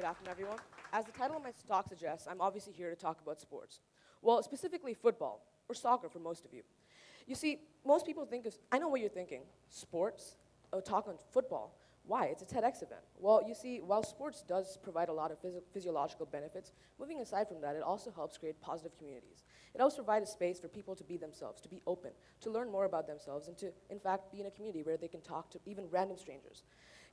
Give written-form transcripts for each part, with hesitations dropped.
Good afternoon, everyone. As the title of my talk suggests, I'm obviously here to talk about sports. Well, specifically football, or soccer for most of you. You see, most people think of, I know what you're thinking, sports, talk on football. Why? It's a TEDx event. Well, you see, while sports does provide a lot of physiological benefits, moving aside from that, it also helps create positive communities. It helps provide a space for people to be themselves, to be open, to learn more about themselves, and to, in fact, be in a community where they can talk to even random strangers.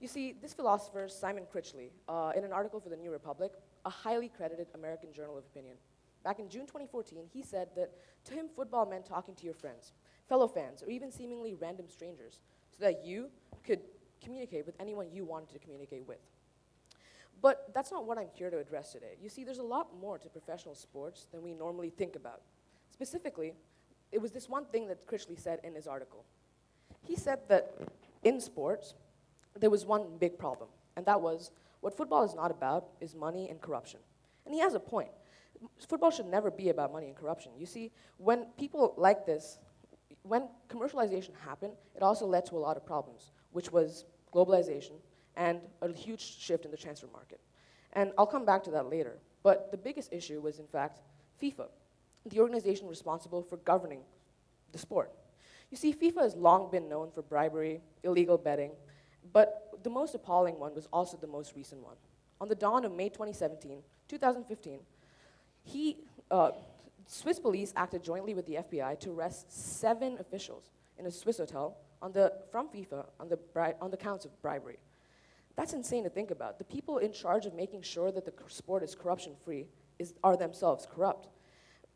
You see, this philosopher, Simon Critchley, in an article for the New Republic, a highly credited American Journal of Opinion, back in June 2014, he said that to him, football meant talking to your friends, fellow fans, or even seemingly random strangers, so that you could communicate with anyone you wanted to communicate with. But that's not what I'm here to address today. You see, there's a lot more to professional sports than we normally think about. Specifically, it was this one thing that Critchley said in his article. He said that in sports, there was one big problem, and that was what football is not about is money and corruption. And he has a point. Football should never be about money and corruption. You see, when people like this, when commercialization happened, it also led to a lot of problems, which was globalization and a huge shift in the transfer market. And I'll come back to that later. But the biggest issue was, in fact, FIFA, the organization responsible for governing the sport. You see, FIFA has long been known for bribery, illegal betting, but the most appalling one was also the most recent one. On the dawn of May 2015, Swiss police acted jointly with the FBI to arrest 7 officials in a Swiss hotel from FIFA on the counts of bribery. That's insane to think about. The people in charge of making sure that the sport is corruption-free are themselves corrupt.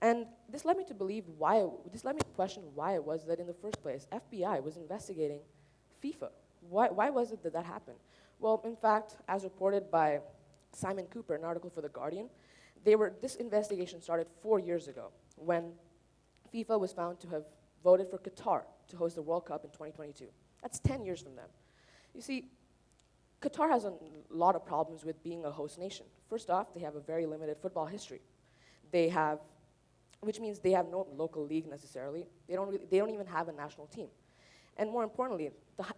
And this led me to question why it was that in the first place, FBI was investigating FIFA. Why was it that that happened? Well, in fact, as reported by Simon Cooper, an article for The Guardian, this investigation started 4 years ago when FIFA was found to have voted for Qatar to host the World Cup in 2022. That's 10 years from then. You see, Qatar has a lot of problems with being a host nation. First off, they have a very limited football history. Which means they have no local league necessarily. They don't even have a national team. And more importantly,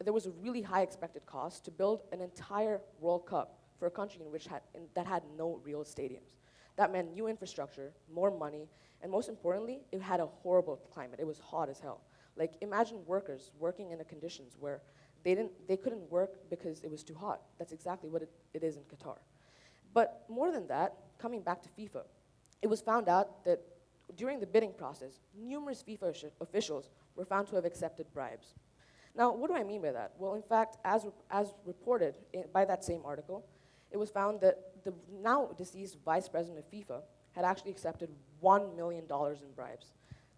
there was a really high expected cost to build an entire World Cup for a country that had no real stadiums. That meant new infrastructure, more money, and most importantly, it had a horrible climate. It was hot as hell. Like, imagine workers working in the conditions where they couldn't work because it was too hot. That's exactly what it is in Qatar. But more than that, coming back to FIFA, it was found out that during the bidding process, numerous FIFA officials were found to have accepted bribes. Now, what do I mean by that? Well, in fact, as reported by that same article, it was found that the now deceased vice president of FIFA had actually accepted $1 million in bribes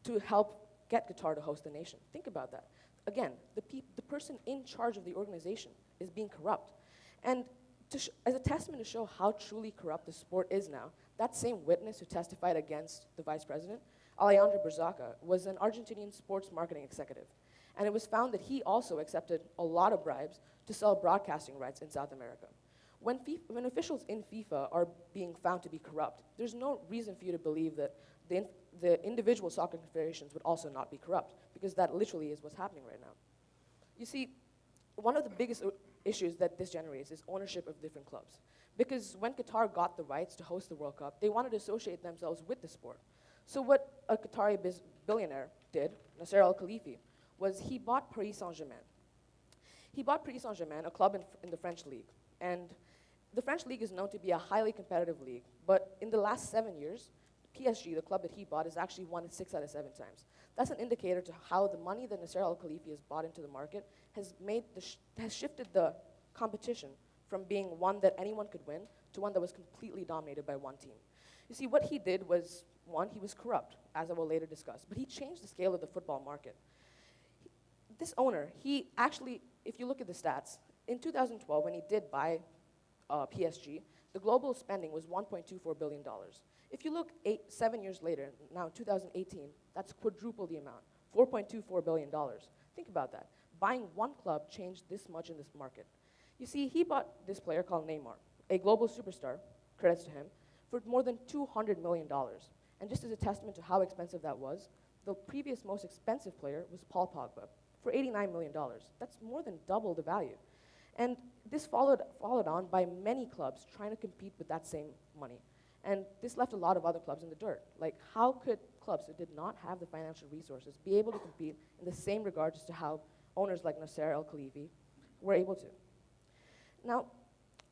to help get Qatar to host the nation. Think about that. Again, the person in charge of the organization is being corrupt. And as a testament to show how truly corrupt the sport is now, that same witness who testified against the vice president, Alejandro Berzaca, was an Argentinian sports marketing executive. And it was found that he also accepted a lot of bribes to sell broadcasting rights in South America. When officials in FIFA are being found to be corrupt, there's no reason for you to believe that the individual soccer confederations would also not be corrupt, because that literally is what's happening right now. You see, one of the biggest issues that this generates is ownership of different clubs. Because when Qatar got the rights to host the World Cup, they wanted to associate themselves with the sport. So what a Qatari billionaire did, Nasser Al-Khelaifi, was he bought Paris Saint-Germain. He bought Paris Saint-Germain, a club in the French league. And the French league is known to be a highly competitive league, but in the last 7 years, PSG, the club that he bought, has actually won it 6 out of 7 times. That's an indicator to how the money that Nasser Al-Khelaifi has bought into the market has shifted the competition from being one that anyone could win to one that was completely dominated by one team. You see, what he did was, one, he was corrupt, as I will later discuss, but he changed the scale of the football market. This owner, he actually, if you look at the stats, in 2012, when he did buy PSG, the global spending was $1.24 billion. If you look 7 years later, now 2018, that's quadruple the amount, $4.24 billion. Think about that. Buying one club changed this much in this market. You see, he bought this player called Neymar, a global superstar, credits to him, for more than $200 million. And just as a testament to how expensive that was, the previous most expensive player was Paul Pogba for $89 million. That's more than double the value. And this followed on by many clubs trying to compete with that same money. And this left a lot of other clubs in the dirt. Like, how could clubs who did not have the financial resources be able to compete in the same regards to how owners like Nasser Al-Khelaifi were able to? Now,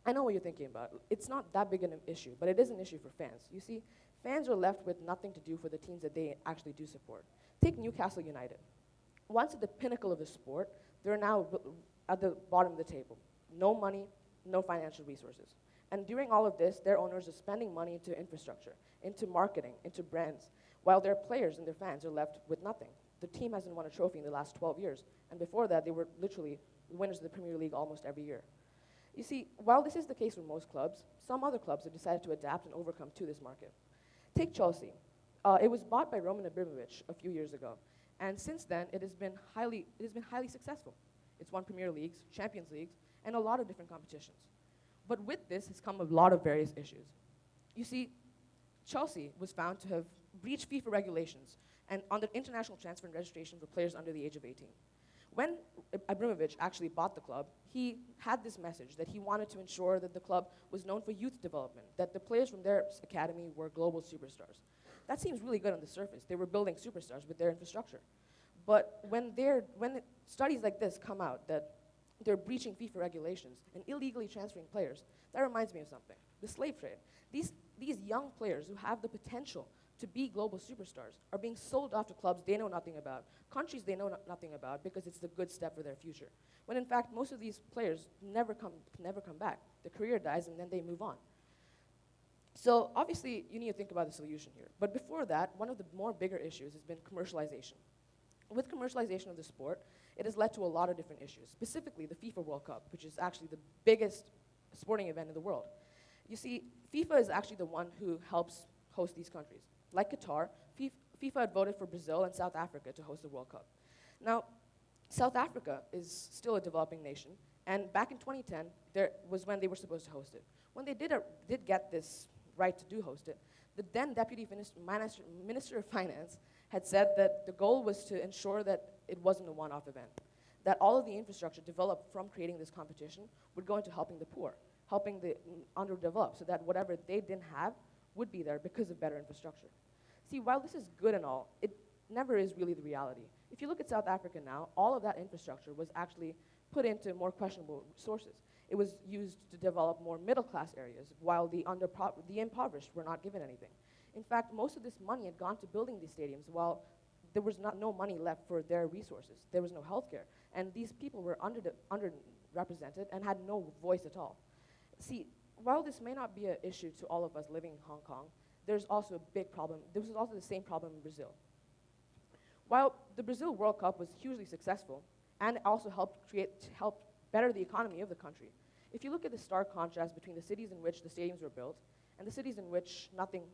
I know what you're thinking about. It's not that big an issue, but it is an issue for fans. You see, fans are left with nothing to do for the teams that they actually do support. Take Newcastle United. Once at the pinnacle of the sport, they're now at the bottom of the table. No money, no financial resources. And during all of this, their owners are spending money into infrastructure, into marketing, into brands, while their players and their fans are left with nothing. The team hasn't won a trophy in the last 12 years, and before that, they were literally winners of the Premier League almost every year. You see, while this is the case for most clubs, some other clubs have decided to adapt and overcome to this market. Take Chelsea. It was bought by Roman Abramovich a few years ago, and since then, it has been highly successful. It's won Premier Leagues, Champions Leagues, and a lot of different competitions. But with this has come a lot of various issues. You see, Chelsea was found to have breached FIFA regulations and under international transfer and registration for players under the age of 18. When Abramovich actually bought the club, he had this message that he wanted to ensure that the club was known for youth development, that the players from their academy were global superstars. That seems really good on the surface. They were building superstars with their infrastructure. But when studies like this come out that they're breaching FIFA regulations and illegally transferring players, that reminds me of something, the slave trade. These young players who have the potential to be global superstars are being sold off to clubs they know nothing about, countries they know nothing about, because it's the good step for their future. When in fact, most of these players never come back. Their career dies and then they move on. So obviously, you need to think about the solution here. But before that, one of the more bigger issues has been commercialization. With commercialization of the sport, it has led to a lot of different issues, specifically the FIFA World Cup, which is actually the biggest sporting event in the world. You see, FIFA is actually the one who helps host these countries. Like Qatar, FIFA had voted for Brazil and South Africa to host the World Cup. Now, South Africa is still a developing nation, and back in 2010, there was when they were supposed to host it. When they did get this right to host it, the then Deputy Minister of Finance had said that the goal was to ensure that it wasn't a one-off event, that all of the infrastructure developed from creating this competition would go into helping the poor, helping the underdeveloped, so that whatever they didn't have would be there because of better infrastructure. See, while this is good and all, it never is really the reality. If you look at South Africa now, all of that infrastructure was actually put into more questionable sources. It was used to develop more middle-class areas, while the impoverished were not given anything. In fact, most of this money had gone to building these stadiums, while there was no money left for their resources. There was no healthcare, and these people were underrepresented and had no voice at all. See, while this may not be an issue to all of us living in Hong Kong, there's also a big problem. This was also the same problem in Brazil. While the Brazil World Cup was hugely successful and also helped better the economy of the country, if you look at the stark contrast between the cities in which the stadiums were built and the cities in which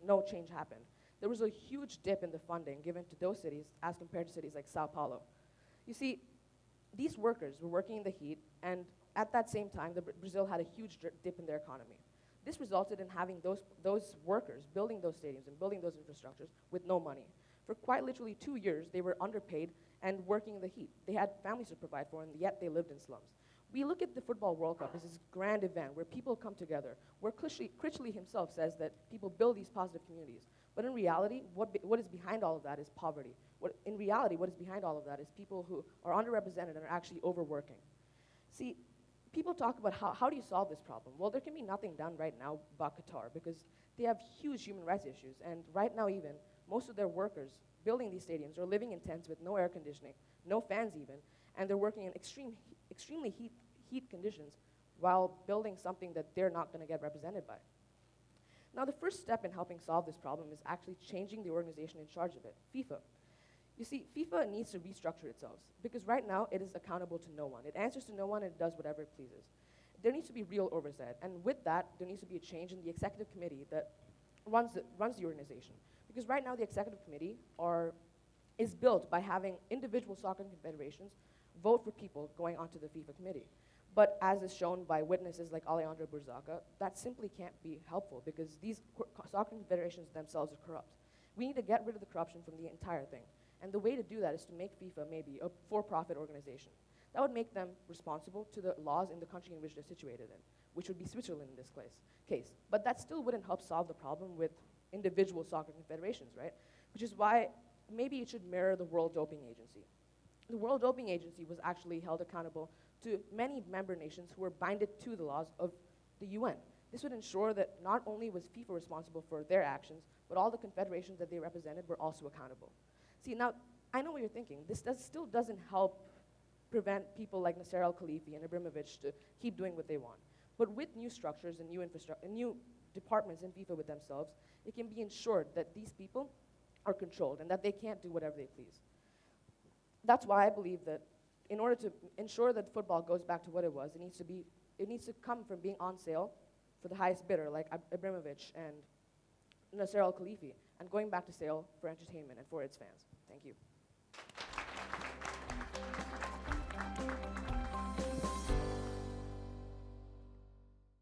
no change happened, there was a huge dip in the funding given to those cities as compared to cities like Sao Paulo. You see, these workers were working in the heat, and at that same time, Brazil had a huge dip in their economy. This resulted in having those workers building those stadiums and building those infrastructures with no money. For quite literally 2 years, they were underpaid and working in the heat. They had families to provide for, and yet they lived in slums. We look at the Football World Cup as this grand event where people come together, where Critchley himself says that people build these positive communities. But in reality, what is behind all of that is poverty. In reality, what is behind all of that is people who are underrepresented and are actually overworking. See, people talk about how do you solve this problem? Well, there can be nothing done right now about Qatar because they have huge human rights issues, and right now even, most of their workers building these stadiums are living in tents with no air conditioning, no fans even, and they're working in extremely heat conditions while building something that they're not going to get represented by. Now, the first step in helping solve this problem is actually changing the organization in charge of it, FIFA. You see, FIFA needs to restructure itself because right now it is accountable to no one. It answers to no one and it does whatever it pleases. There needs to be real oversight, and with that, there needs to be a change in the executive committee that runs the organization. Because right now the executive committee is built by having individual soccer confederations vote for people going onto the FIFA committee. But as is shown by witnesses like Alejandro Burzaca, that simply can't be helpful because these soccer confederations themselves are corrupt. We need to get rid of the corruption from the entire thing. And the way to do that is to make FIFA maybe a for-profit organization. that would make them responsible to the laws in the country in which they're situated in, which would be Switzerland in this case. But that still wouldn't help solve the problem with individual soccer confederations, right? Which is why maybe it should mirror the World Doping Agency. The World Doping Agency was actually held accountable to many member nations who were binded to the laws of the UN. This would ensure that not only was FIFA responsible for their actions, but all the confederations that they represented were also accountable. See, now, I know what you're thinking. This still doesn't help prevent people like Nasser Al-Khelaifi and Ibrahimovic to keep doing what they want. But with new structures and new infrastructure and new departments in FIFA with themselves, it can be ensured that these people are controlled and that they can't do whatever they please. That's why I believe that in order to ensure that football goes back to what it was, it needs to come from being on sale for the highest bidder, like Ibrahimovic and Nasser Al-Khelaifi, and going back to sale for entertainment and for its fans. Thank you.